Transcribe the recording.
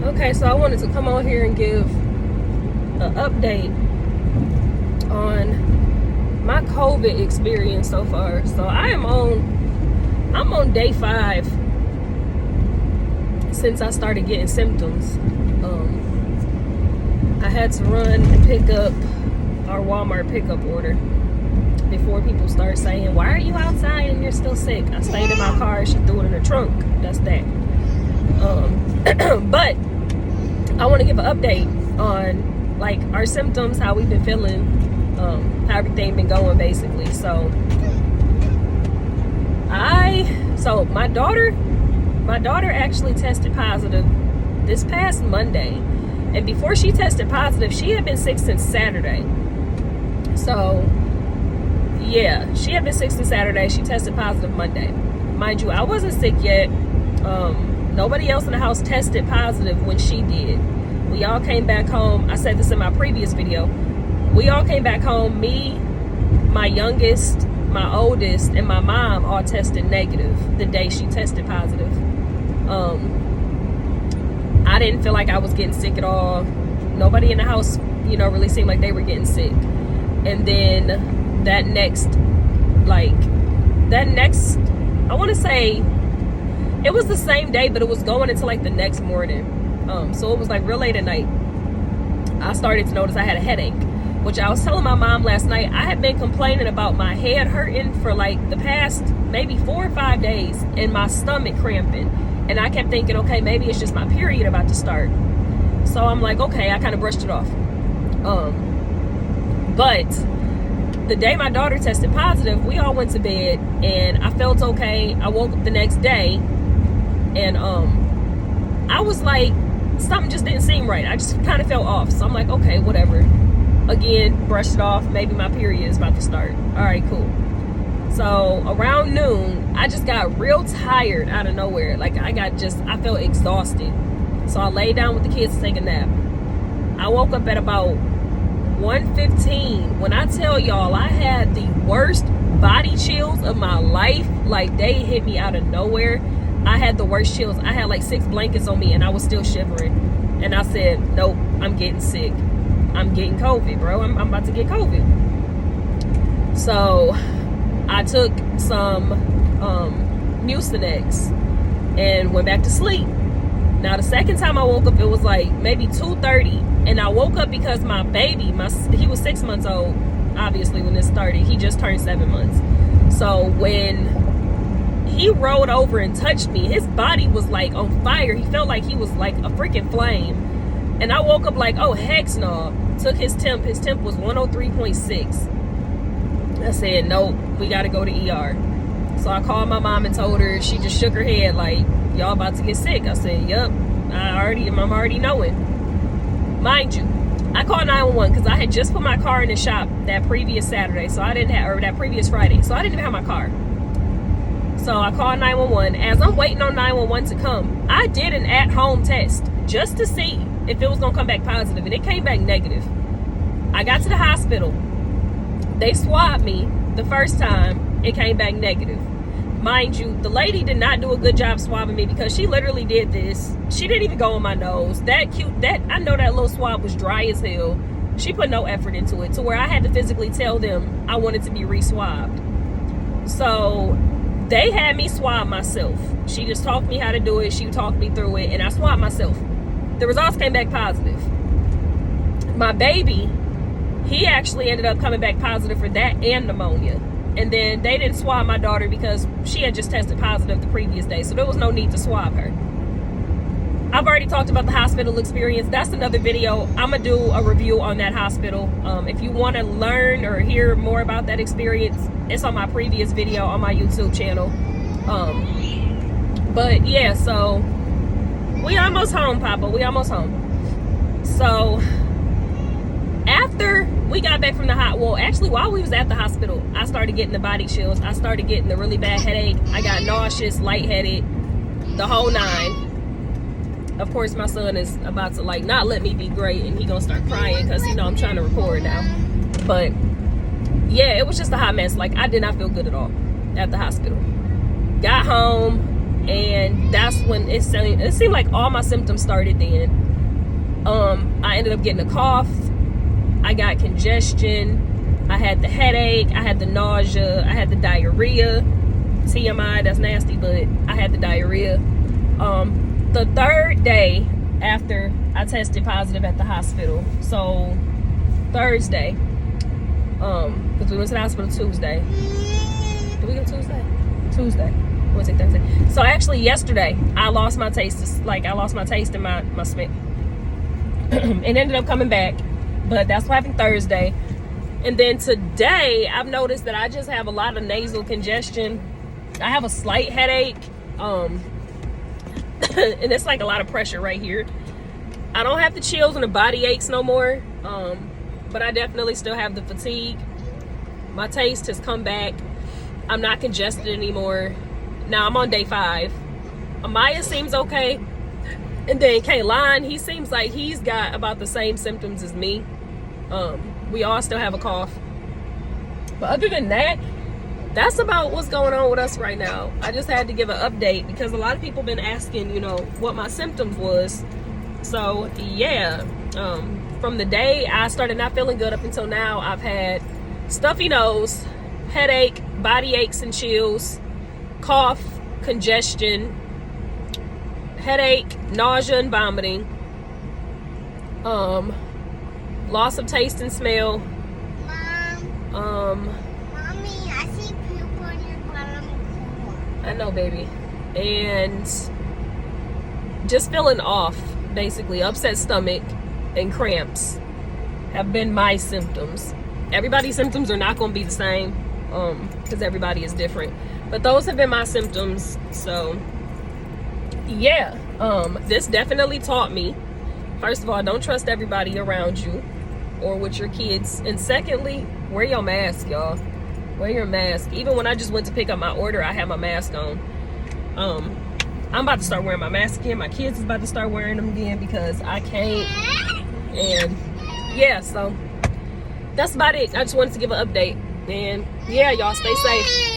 Okay, so I wanted to come on here and give an update on my COVID experience so far. So I'm on day 5 since I started getting symptoms. I had to run and pick up our Walmart pickup order before people start saying, why are you outside and you're still sick? I stayed in my car, she threw it in the trunk. That's that. But I want to give an update on like our symptoms, how we've been feeling, how everything been going basically. So my daughter actually tested positive this past Monday, and before she tested positive, she had been sick since Saturday. So yeah, she had been sick since Saturday. She tested positive Monday. Mind you, I wasn't sick yet. Nobody else in the house tested positive when she did. We all came back home. I said this in my previous video. We all came back home. Me, my youngest, my oldest, and my mom all tested negative the day she tested positive. I didn't feel like I was getting sick at all. Nobody in the house, really seemed like they were getting sick. And then that next, I want to say, it was the same day, but it was going into like the next morning. So it was like real late at night. I started to notice I had a headache, which I was telling my mom last night. I had been complaining about my head hurting for like the past maybe 4 or 5 days and my stomach cramping. And I kept thinking, okay, maybe it's just my period about to start. So I'm like, okay, I kind of brushed it off. But the day my daughter tested positive, we all went to bed and I felt okay. I woke up the next day and I was like, something just didn't seem right. I just kind of felt off. So I'm like, okay, whatever. Again, brushed it off. Maybe my period is about to start. All right, cool. So around noon, I just got real tired out of nowhere. Like I felt exhausted. So I laid down with the kids to take a nap. I woke up at about 1:15. When I tell y'all, I had the worst body chills of my life. Like they hit me out of nowhere. I had the worst chills. I had like 6 blankets on me and I was still shivering. And I said, nope, I'm getting sick. I'm getting COVID, bro. I'm about to get COVID. So I took some Mucinex and went back to sleep. Now the second time I woke up, it was like maybe 2:30. And I woke up because my baby, he was 6 months old, obviously, when this started. He just turned 7 months. So when he rolled over and touched me, his body was like on fire. He felt like he was like a freaking flame. And I woke up like, oh, heck no. Took his temp. His temp was 103.6. I said, nope, we got to go to ER. So I called my mom and told her. She just shook her head like, y'all about to get sick. I said, yep, I'm already knowing. Mind you, I called 911 because I had just put my car in the shop that previous Saturday. So I didn't have, or that previous Friday. So I didn't even have my car. So I called 911. As I'm waiting on 911 to come, I did an at-home test just to see if it was going to come back positive. And it came back negative. I got to the hospital. They swabbed me the first time. It came back negative. Mind you, the lady did not do a good job swabbing me because she literally did this. She didn't even go on my nose. I know that little swab was dry as hell. She put no effort into it to where I had to physically tell them I wanted to be re-swabbed. So they had me swab myself. She just taught me how to do it. She talked me through it and I swabbed myself. The results came back positive. My baby, he actually ended up coming back positive for that and pneumonia. And then they didn't swab my daughter because she had just tested positive the previous day. So there was no need to swab her. I've already talked about the hospital experience. That's another video. I'm going to do a review on that hospital. If you want to learn or hear more about that experience, it's on my previous video on my YouTube channel. But yeah, so we almost home, Papa. We almost home. So after we got back from the while we was at the hospital, I started getting the body chills. I started getting the really bad headache. I got nauseous, lightheaded, the whole 9. Of course, my son is about to like not let me be great, and he gonna start crying because he know I'm trying to record now. But yeah, it was just a hot mess. Like I did not feel good at all at the hospital. Got home and that's when it seemed like all my symptoms started then. I ended up getting a cough, I got congestion, I had the headache, I had the nausea, I had the diarrhea. TMI, that's nasty, but I had the diarrhea. The third day after I tested positive at the hospital, so Thursday, because we went to the hospital Tuesday. Did we go Tuesday? Tuesday. Was it Thursday? So actually yesterday, I lost my taste. I lost my taste in my smell. It ended up coming back, but that's what happened Thursday. And then today, I've noticed that I just have a lot of nasal congestion. I have a slight headache, and it's like a lot of pressure right here. I don't have the chills and the body aches no more, but I definitely still have the fatigue. My taste has come back. I'm not congested anymore. Now I'm on day 5. Amaya seems okay. And then Kaylon, he seems like he's got about the same symptoms as me. We all still have a cough. But other than that, that's about what's going on with us right now. I just had to give an update because a lot of people been asking, you know, what my symptoms was. So yeah, from the day I started not feeling good up until now, I've had stuffy nose, headache, body aches and chills, cough, congestion, headache, nausea and vomiting, loss of taste and smell. Mommy, I see poop on your bottom floor. I know, baby. And just feeling off, basically. Upset stomach and cramps have been my symptoms. Everybody's symptoms are not going to be the same, because everybody is different. But those have been my symptoms. So yeah, this definitely taught me, first of all, don't trust everybody around you or with your kids. And secondly, wear your mask, y'all. Wear your mask. Even when I just went to pick up my order, I had my mask on. I'm about to start wearing my mask again. My kids is about to start wearing them again because I can't. And yeah, so that's about it. I just wanted to give an update. And yeah, y'all stay safe.